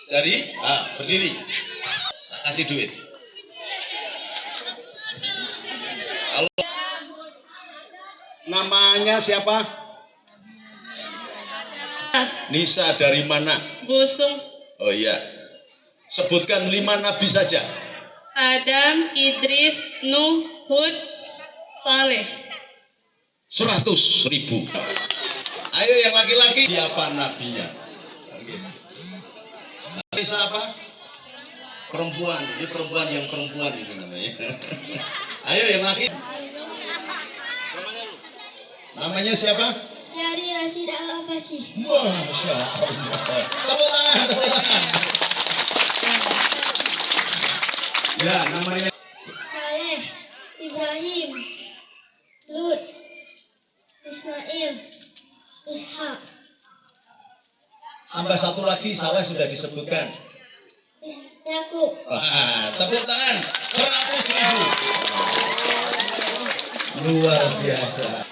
Cari, berdiri. Tak kasih duit. Halo. Namanya siapa? Nisa, dari mana? Gusung. Oh iya. Sebutkan 5 nabi saja. Adam, Idris, Nuh, Hud, Saleh. 100.000. Ayo yang laki-laki, siapa nabinya? Nisa apa? Perempuan. Ini perempuan yang perempuan ini namanya. Ayo yang laki. Namanya siapa? Syari Rashid Al-Abbasi. Masya Allah. Tepuk tangan, tepuk tangan. Ya, namanya Saleh, Ibrahim, Lut, Ismail, Ishak, tambah satu lagi, Saleh sudah disebutkan. Yakub. Tepuk tangan, 100.000. Luar biasa.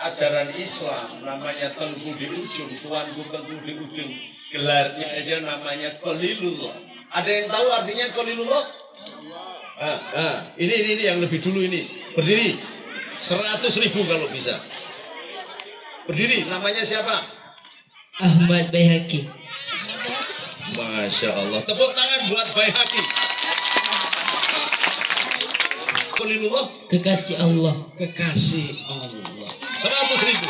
Ajaran Islam namanya Tengku di ujung, tuanku Tengku di ujung. Gelarnya aja namanya Khalilullah. Ada yang tahu artinya Khalilullah? Ini yang lebih dulu ini. Berdiri. 100.000 kalau bisa. Berdiri. Namanya siapa? Ahmad Baihaqi. Masya Allah. Tepuk tangan buat Baihaqi. Khalilullah. Kekasih Allah. Kekasih Allah. 100.000.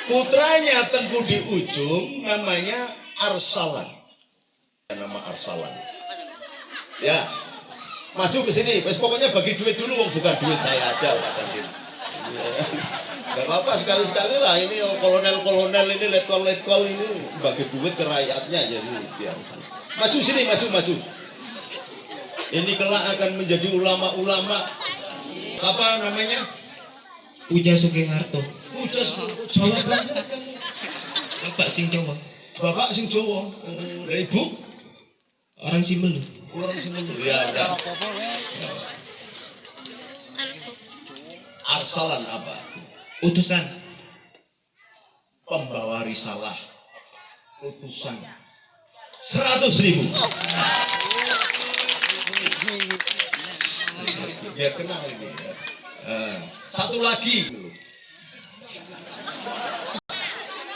Putranya Tengku di ujung namanya Arsalan. Nama Arsalan. Ya. Maju ke sini. Pokoknya bagi duit dulu, bukan duit saya aja Pak Dandim. Gak apa-apa, sekali-sekali lah. Ini kolonel-kolonel ini, letkol-letkol ini bagi duit ke rakyatnya jadi biar. Maju sini, maju. Ini kelak akan menjadi ulama-ulama. Apa namanya? Uja Sugiharto. Udah Jawa banget kamu. Bapak sing Jawa. Bapak sing Jawa. Ibu Orang Simelu. orang sing ya. Arsalan apa? Utusan. Pembawa risalah. Utusan. 100.000. Ya kenal ini. Satu lagi.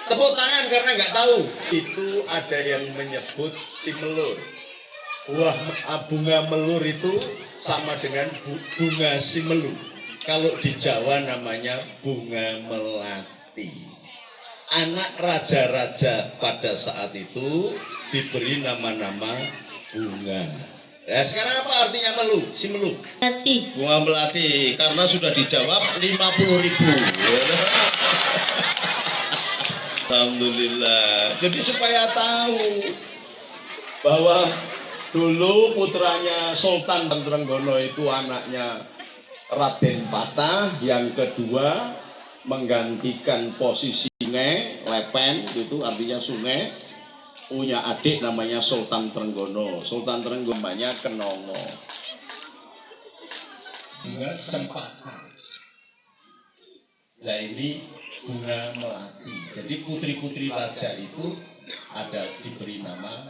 Tepuk tangan karena nggak tahu. Itu ada yang menyebut si melur. Bunga melur itu sama dengan bunga si melur. Kalau di Jawa namanya bunga melati. Anak raja-raja pada saat itu diberi nama-nama bunga. Nah, sekarang apa artinya melu? Si melu. Melati. Bunga melati, karena sudah dijawab 50.000. Alhamdulillah. Jadi supaya tahu bahwa dulu putranya Sultan Trenggono itu anaknya Raden Patah, yang kedua menggantikan posisi sungai Lepen, itu artinya sungai, punya adik namanya Sultan Trenggono. Sultan Trenggono namanya Kenongo. Bunga cempaka. Nah ini bunga melati. Jadi putri-putri raja itu ada diberi nama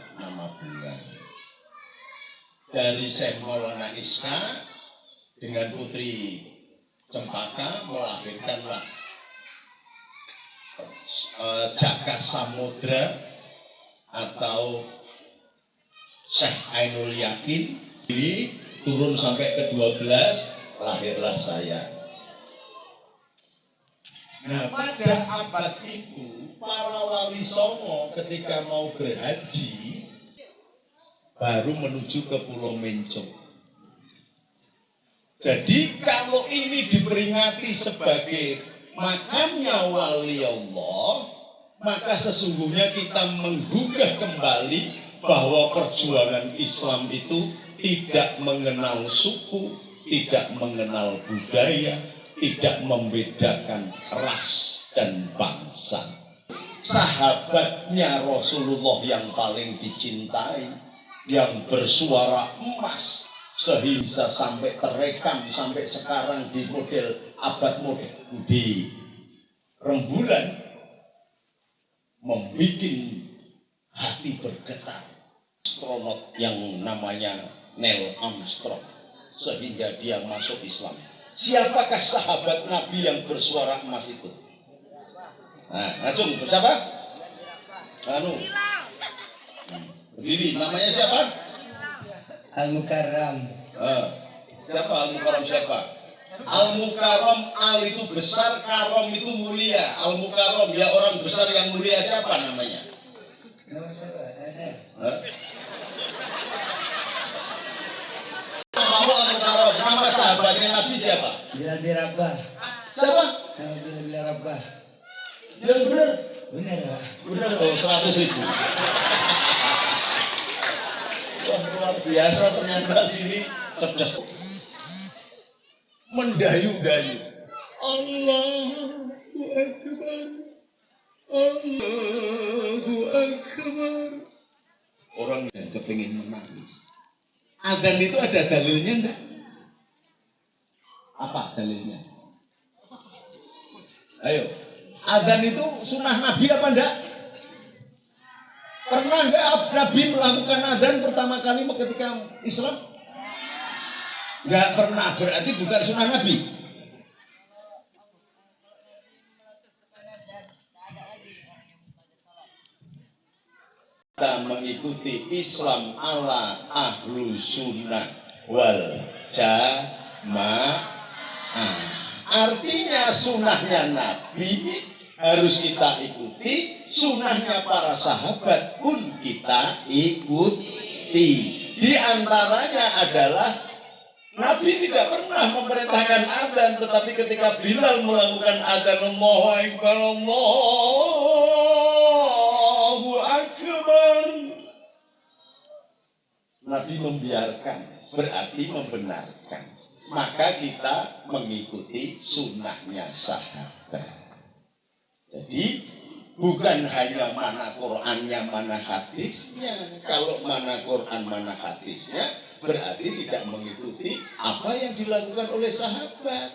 bunga. Dari Syekh Maulana Iska dengan putri Cempaka melahirkanlah Jaka Samudra atau Syekh Ainul Yakin. Ini turun sampai ke 12, lahirlah saya. Nah, pada abad itu para wali songo ketika mau berhaji baru menuju ke Pulau Mencong. Jadi kalau ini diperingati sebagai makamnya wali Allah, maka sesungguhnya kita menggugah kembali bahwa perjuangan Islam itu tidak mengenal suku, tidak mengenal budaya, tidak membedakan ras dan bangsa. Sahabatnya Rasulullah yang paling dicintai, yang bersuara emas sehingga sampai terekam sampai sekarang di model abad modern di rembulan membuat hati bergetar astronot yang namanya Neil Armstrong sehingga dia masuk Islam. Siapakah sahabat Nabi yang bersuara emas itu? Nah, ngacung siapa? Berdiri, namanya siapa? Al-Mukarram. Siapa Al-Mukarram siapa? Al-Mukarram, Al itu besar, Karom itu mulia. Al-Mukarram ya orang besar yang mulia, siapa namanya? Mau Al-Mukarram, nama sahabatnya Nabi siapa? Bilal bin Rabah. Siapa? Nama Bilal bin Rabah. Yang benar? Benar Pak. Benar loh, 100.000. Wah, luar biasa ternyata sini cerdas. Mendayu-dayu. Allahu Akbar. Allahu Akbar. Orang yang kepingin menangis. Adzan itu ada dalilnya enggak? Apa dalilnya? Ayo. Adzan itu sunnah Nabi apa enggak? Pernah enggak Nabi melakukan adzan pertama kali ketika Islam? Enggak pernah, berarti bukan sunnah Nabi. Kita mengikuti Islam ala ahlu sunnah wal jamaah. Artinya sunnahnya Nabi harus kita ikuti, sunnahnya para sahabat pun kita ikuti. Di antaranya adalah Nabi tidak pernah memerintahkan adzan, tetapi ketika Bilal melakukan adzan, Allahu Akbar, Allahu Akbar, Nabi membiarkan, berarti membenarkan. Maka kita mengikuti sunnahnya sahabat. Jadi bukan hanya mana Qur'annya, mana hadisnya. Kalau mana Qur'an, mana hadisnya, berarti tidak mengikuti apa yang dilakukan oleh sahabat.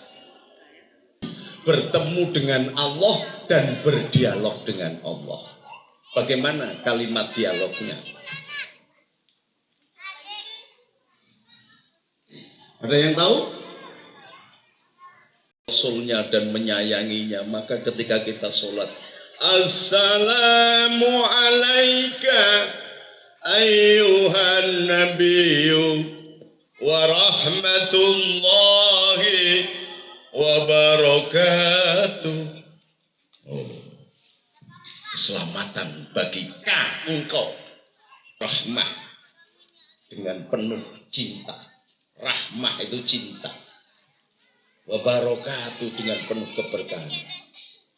Bertemu dengan Allah dan berdialog dengan Allah. Bagaimana kalimat dialognya? Ada yang tahu? Rasulnya dan menyayanginya, maka ketika kita sholat, Assalamu alaika ayyuhan nabiyyu wa rahmatullahi wa barakatuh. Keselamatan bagi engkau, rahmah dengan penuh cinta. Rahmah itu cinta. Wa barakatuh dengan penuh keberkahan.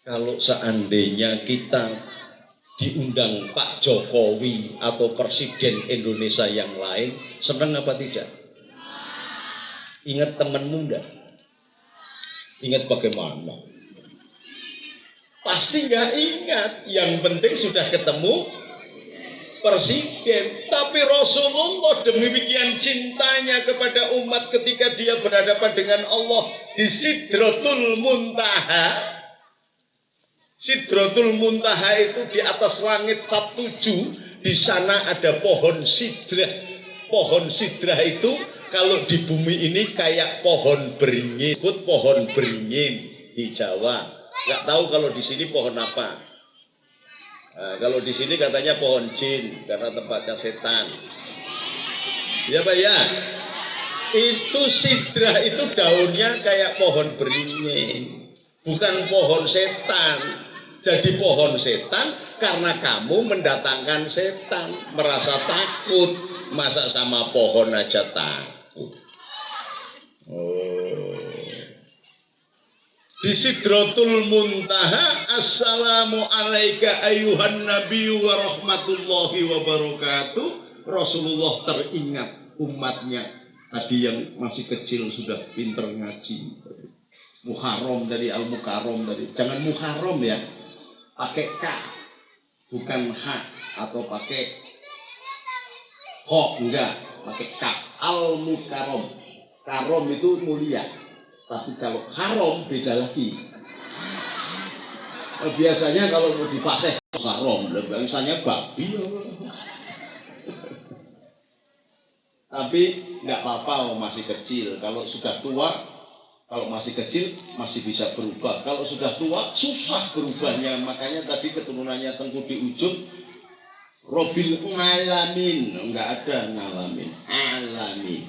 Kalau seandainya kita diundang Pak Jokowi atau Presiden Indonesia yang lain, senang apa tidak? Ingat temanmu enggak? Ingat bagaimana? Pasti nggak ingat. Yang penting sudah ketemu Presiden. Tapi Rasulullah demikian cintanya kepada umat ketika dia berhadapan dengan Allah di Sidratul Muntaha. Sidratul Muntaha itu di atas langit 7. Di sana ada pohon sidrah. Pohon sidrah itu kalau di bumi ini kayak pohon beringin. Disebut pohon beringin di Jawa. Nggak tahu kalau di sini pohon apa. Nah, kalau di sini katanya pohon jin karena tempatnya setan. Ya Pak ya. Itu sidrah itu daunnya kayak pohon beringin, bukan pohon setan. Jadi pohon setan karena kamu mendatangkan setan, merasa takut. Masa sama pohon aja takut. Di Sidratul Muntaha, Assalamu alaika ayyuhan nabiyyu wa rahmatullahi wa barakatuh. Rasulullah teringat umatnya. Tadi yang masih kecil sudah pinter ngaji. Muharram dari Al-Mukarram tadi. Jangan Muharram ya. Pakai K. Bukan H. Atau pakai Ho. Enggak. Pakai K. Al-Mukarram. Karom itu mulia. Tapi kalau haram beda lagi. Biasanya kalau mau dipaseh haram, biasanya babi. Tapi nggak apa-apa, masih kecil. Kalau sudah tua, kalau masih kecil masih bisa berubah. Kalau sudah tua susah berubahnya. Makanya tadi keturunannya Tengku di ujung Robil ngalamin, enggak ada ngalamin, alamin.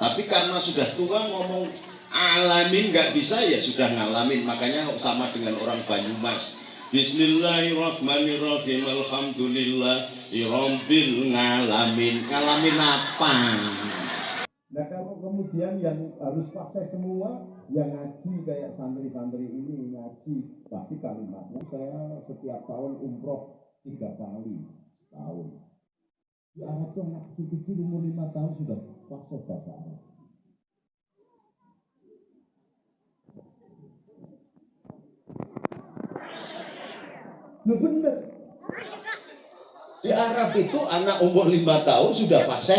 Tapi karena sudah tua ngomong alamin nggak bisa, ya sudah ngalamin. Makanya sama dengan orang Banyumas. Bismillahirrahmanirrahim. Alhamdulillahirabbil ngalamin. Ngalamin apa? Nah kalau kemudian yang harus pakai semua, yang ngaji kayak santri-santri ini ngaji, pasti kalimatnya saya setiap tahun umroh 3 kali setahun. Di Arab tuh anak kecil-kecil umur 5 tahun sudah fase bahasa Arab. Loh bener. Di Arab itu anak umur 5 tahun sudah fase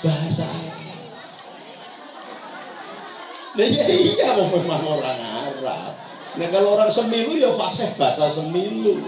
bahasa Arab. Nah ya iya, memang orang Arab. Nah kalau orang Semilu ya fasih bahasa Semilu.